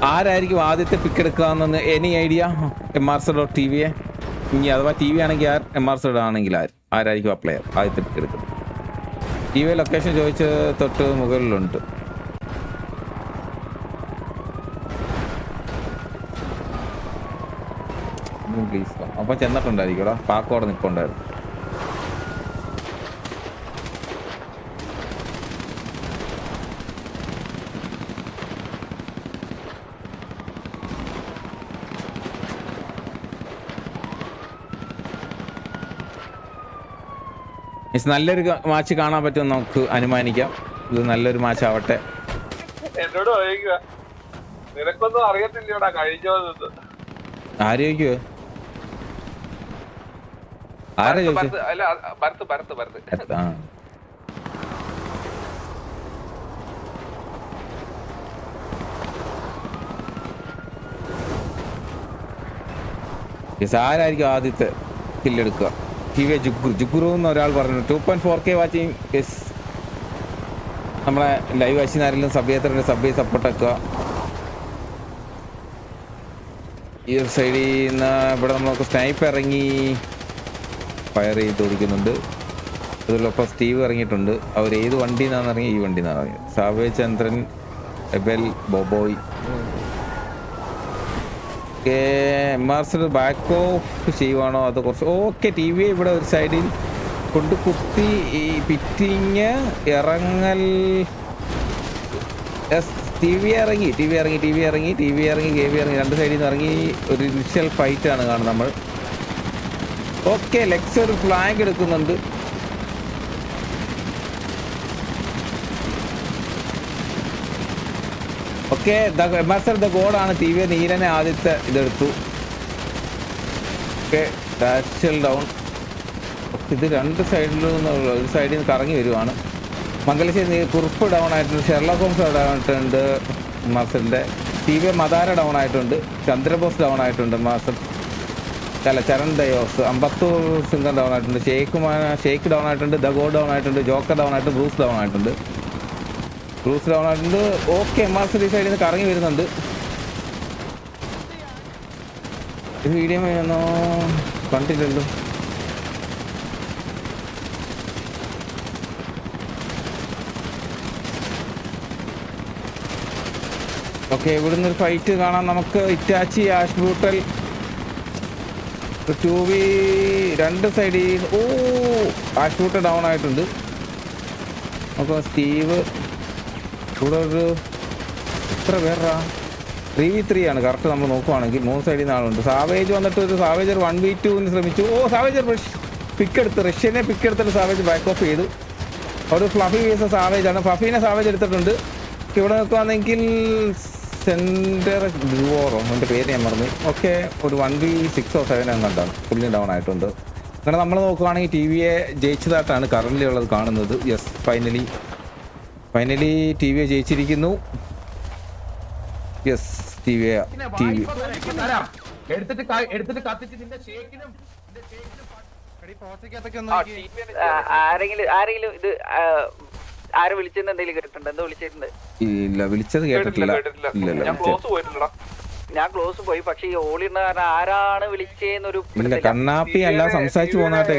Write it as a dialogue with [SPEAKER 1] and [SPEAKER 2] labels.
[SPEAKER 1] ആരായിരിക്കും ആദ്യത്തെ പിക്ക് എടുക്കാമെന്ന് എനി ഐഡിയ? MRC.TVA. ഇനി അഥവാ TV ആണെങ്കിൽ MRC ആണെങ്കിൽ ആരായിരിക്കും ആ പ്ലെയർ ആദ്യത്തെ പിക്ക് എടുക്കുന്നത്? TV ലൊക്കേഷൻ ചോദിച്ച് തൊട്ട് മുകളിലുണ്ട്. പ്ലീസ്. അപ്പം ചെന്നിട്ടുണ്ടായിരിക്കും. പാക്കോടെ നിൽപ്പുണ്ടായിരുന്നു. നല്ലൊരു മാച്ച് കാണാൻ പറ്റുമെന്ന് നമുക്ക് അനുമാനിക്കാം. ഇത് നല്ലൊരു മാച്ച് ആവട്ടെ.
[SPEAKER 2] എന്നോട് നിനക്കൊന്നും അറിയത്തില്ലടാ കഴിഞ്ഞോ?
[SPEAKER 1] ആര് ചോദിക്കുവോ? ആരാ ചോദിച്ചു? ആരായിരിക്കും ആദ്യത്തെ കില്ലെടുക്കുക? TV ജുഗുറു എന്ന് ഒരാൾ പറഞ്ഞു. 2.4K watching. യെസ്, നമ്മളെ ലൈവ് വാച്ചിന് ആരെങ്കിലും സബ് സപ്പോർട്ടാക്കുക. ഈ ഒരു സൈഡിൽ നിന്ന് ഇവിടെ നമുക്ക് സ്നൈപ്പ് ഇറങ്ങി ഫയർ ചെയ്ത് ഓടിക്കുന്നുണ്ട്. അതിലൊപ്പം സ്റ്റീവ് ഇറങ്ങിയിട്ടുണ്ട്. അവർ ഏത് വണ്ടിയിൽ നിന്നാണ് ഇറങ്ങി? ഈ വണ്ടിയിൽ നിന്നാണ് ഇറങ്ങിയത്. സാവേജ്, ചന്ദ്രൻ, എബൽ, ബോബോയ്. MRC ബാക്ക് ഓഫ് ചെയ്യുവാണോ അത് കുറച്ച്? ഓക്കെ, TV ഇവിടെ ഒരു സൈഡിൽ കൊണ്ട് കുത്തി ഈ പിറ്റിങ് ഇറങ്ങൽ. TV ഇറങ്ങി രണ്ട് സൈഡിൽ നിന്ന് ഇറങ്ങി. ഒരു ഇനിഷ്യൽ ഫൈറ്റ് ആണ് കാണുന്നത് നമ്മൾ. ഓക്കെ, ലെക്സ് ഒരു ഫ്ലാഗ് എടുക്കുന്നുണ്ട്. ഓക്കെ, MRC ദ ഗോഡാണ്. TV നീലനെ ആദ്യത്തെ ഇതെടുത്തു. Okay, ഡാഷൽ down. ഇത് രണ്ട് സൈഡിലും ഒരു സൈഡിൽ നിന്ന് കറങ്ങി വരുവാണ്. മംഗലശ്ശേരി കുറുപ്പ് ഡൗൺ ആയിട്ടുണ്ട്. ഷെർലോക്ക് ഹോംസ് ഡൗൺ ആയിട്ടുണ്ട്. MRCന്റെ TV മദാര ഡൗൺ ആയിട്ടുണ്ട്. ചന്ദ്രബോസ് ഡൗൺ ആയിട്ടുണ്ട്. ചരൺ ദയോസ്. അമ്പത്തൂർ സിംഗം ഡൗൺ ആയിട്ടുണ്ട്. ഷെയ്ഖ് ഡൗൺ ആയിട്ടുണ്ട്. ദ ഗോഡ് ഡൗൺ ആയിട്ടുണ്ട്. ജോക്കർ ഡൗൺ ആയിട്ടുണ്ട്. ബ്രൂസ് ഡൗൺ ആയിട്ടുണ്ട്. ഓക്കെ, MRC ഈ സൈഡിൽ നിന്ന് കറങ്ങി വരുന്നുണ്ട്. ഇത് വീഡിയോ ഒന്നോ കണ്ടില്ലല്ലോ. ഓക്കെ, ഇവിടുന്ന് ഒരു ഫൈറ്റ് കാണാം നമുക്ക്. ഇറ്റാച്ചി, ആഷ് ബ്രൂട്ടൽ, 2v രണ്ട് സൈഡിൽ. ആഷ് ബ്രൂട്ടൽ ഡൗൺ ആയിട്ടുണ്ട്. നമുക്ക് സ്റ്റീവ് ഇവിടെ ഒരു എത്ര പേരാ? 3v3 ആണ് കറക്റ്റ്. നമ്മൾ നോക്കുവാണെങ്കിൽ 3 സൈഡിൽ നിന്ന് ആളുണ്ട്. സാവേജ് വന്നിട്ട് ഒരു സാവേജർ 1v2 ശ്രമിച്ചു. സാവേജർ പിക്കെടുത്ത് റഷ്യനെ പിക്കെടുത്തിട്ട് സാവേജ് ബാക്ക് ഓഫ് ചെയ്തു. ഒരു ഫ്ലഫി വേഴ്സസ് സാവേജ് ആണ്. ഫ്ലഫീനെ സാവേജ് എടുത്തിട്ടുണ്ട്. ഇവിടെ നോക്കുവാണെങ്കിൽ സെൻറ്റർ ഡുവോറോ എൻ്റെ പേര് ഞാൻ മറന്നു. ഓക്കെ, ഒരു 1v6 or 7 കണ്ടാണ് ഫുള്ളി ഡൗൺ ആയിട്ടുണ്ട്. അങ്ങനെ നമ്മൾ നോക്കുവാണെങ്കിൽ TVയെ ജയിച്ചതായിട്ടാണ് കറൻ്റ് ഉള്ളത് കാണുന്നത്. യെസ്, ഫൈനലി TV ജയിച്ചിരിക്കുന്നു. യെസ്, TV
[SPEAKER 3] ആരെങ്കിലും ഇത് ആരെ വിളിച്ചെന്ന് എന്തെങ്കിലും കേട്ടിട്ടുണ്ട്? എന്തോ വിളിച്ചിട്ടുണ്ട്?
[SPEAKER 1] ഇല്ല, വിളിച്ചത് കേട്ടിട്ടില്ല.
[SPEAKER 3] ഞാൻ ക്ലോസ് പോയി. പക്ഷെ ഈ ഓളിടുന്ന കാരണം ആരാണ് വിളിച്ചേന്നൊരു
[SPEAKER 1] കണ്ണാപ്പി അല്ല സംസാരിച്ചു പോകുന്നതായിട്ട്